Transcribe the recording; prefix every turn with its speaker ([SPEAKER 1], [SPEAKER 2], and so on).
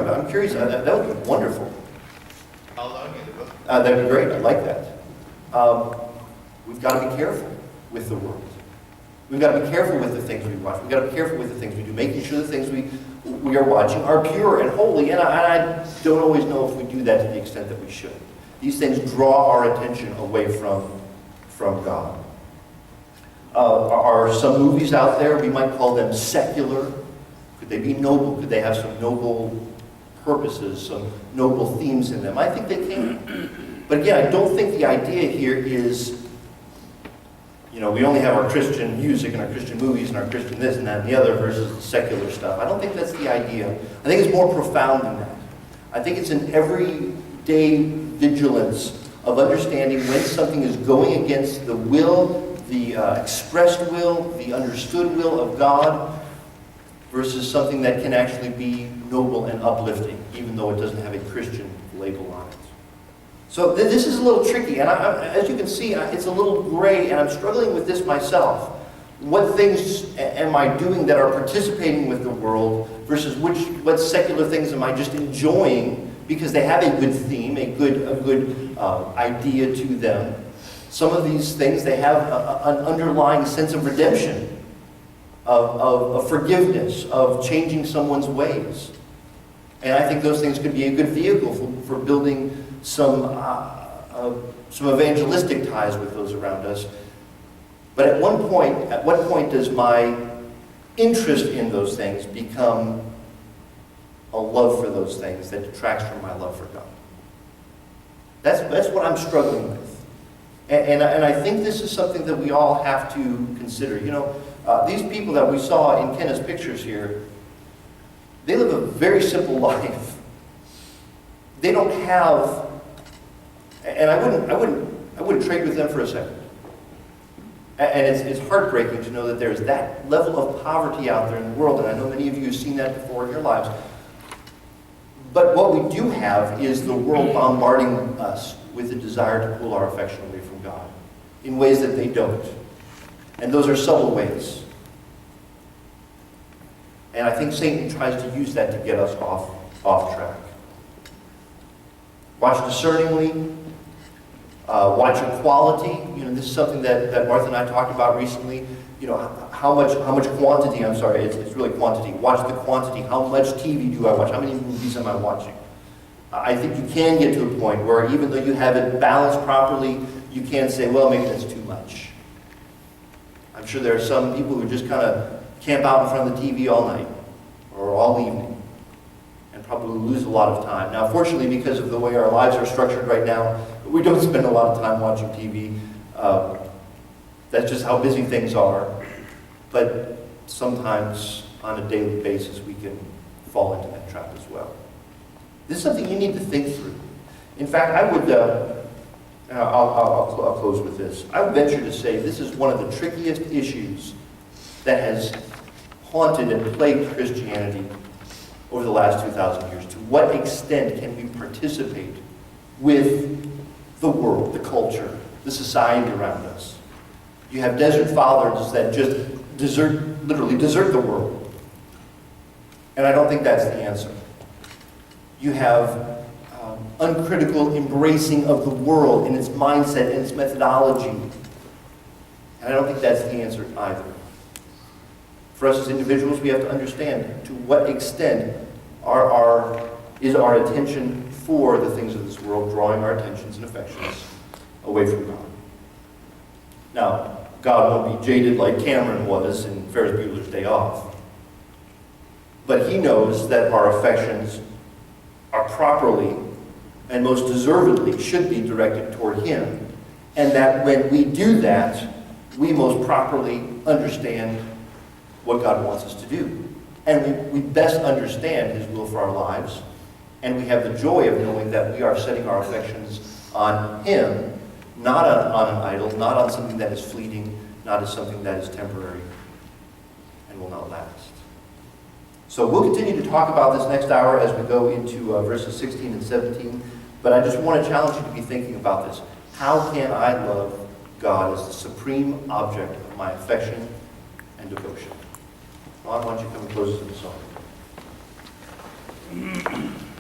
[SPEAKER 1] I'm curious. That would be wonderful.
[SPEAKER 2] How long is it?
[SPEAKER 1] That'd be great. I like that. We've got to be careful with the world. We've got to be careful with the things we watch. We've got to be careful with the things we do, making sure the things we are watching are pure and holy. And I don't always know if we do that to the extent that we should. These things draw our attention away from God. Are some movies out there, we might call them secular? Could they be noble? Could they have some noble purposes, some noble themes in them? I think they can. But again, I don't think the idea here is, we only have our Christian music and our Christian movies and our Christian this and that and the other versus the secular stuff. I don't think that's the idea. I think it's more profound than that. I think it's an everyday vigilance of understanding when something is going against the will, the expressed will, the understood will of God, versus something that can actually be noble and uplifting, even though it doesn't have a Christian label on it. So this is a little tricky, and as you can see, it's a little gray, and I'm struggling with this myself. What things am I doing that are participating with the world versus what secular things am I just enjoying because they have a good theme, a good idea to them. Some of these things, they have an underlying sense of redemption, of forgiveness, of changing someone's ways. And I think those things could be a good vehicle for building some evangelistic ties with those around us. But at what point does my interest in those things become a love for those things that detracts from my love for God? That's what I'm struggling with. And I think this is something that we all have to consider. These people that we saw in Kenneth's pictures here, they live a very simple life. They don't have, and I wouldn't trade with them for a second. And it's heartbreaking to know that there's that level of poverty out there in the world, and I know many of you have seen that before in your lives. But what we do have is the world bombarding us with the desire to pull our affection away from God in ways that they don't. And those are subtle ways. And I think Satan tries to use that to get us off track. Watch discerningly. Watch equality. This is something that Martha and I talked about recently. How much quantity, it's really quantity. Watch the quantity. How much TV do I watch? How many movies am I watching? I think you can get to a point where even though you have it balanced properly, you can say, well, maybe that's too much. I'm sure there are some people who just kind of camp out in front of the TV all night or all evening and probably lose a lot of time. Now, fortunately, because of the way our lives are structured right now, we don't spend a lot of time watching TV. That's just how busy things are. But sometimes, on a daily basis, we can fall into that trap as well. This is something you need to think through. In fact, I would, I'll close with this. I would venture to say this is one of the trickiest issues that has haunted and plagued Christianity over the last 2,000 years. To what extent can we participate with the world, the culture, the society around us? You have desert fathers that just literally desert the world. And I don't think that's the answer. You have uncritical embracing of the world in its mindset and its methodology. And I don't think that's the answer either. For us as individuals, we have to understand to what extent is our attention for the things of this world drawing our attentions and affections away from God. Now, God won't be jaded like Cameron was in Ferris Bueller's Day Off. But he knows that our affections are properly and most deservedly should be directed toward him. And that when we do that, we most properly understand what God wants us to do. And we best understand his will for our lives. And we have the joy of knowing that we are setting our affections on him, not on an idol, not on something that is fleeting, not as something that is temporary and will not last. So we'll continue to talk about this next hour as we go into verses 16 and 17. But I just want to challenge you to be thinking about this. How can I love God as the supreme object of my affection and devotion? Ron, why don't you come and close us in the song?
[SPEAKER 3] Amen.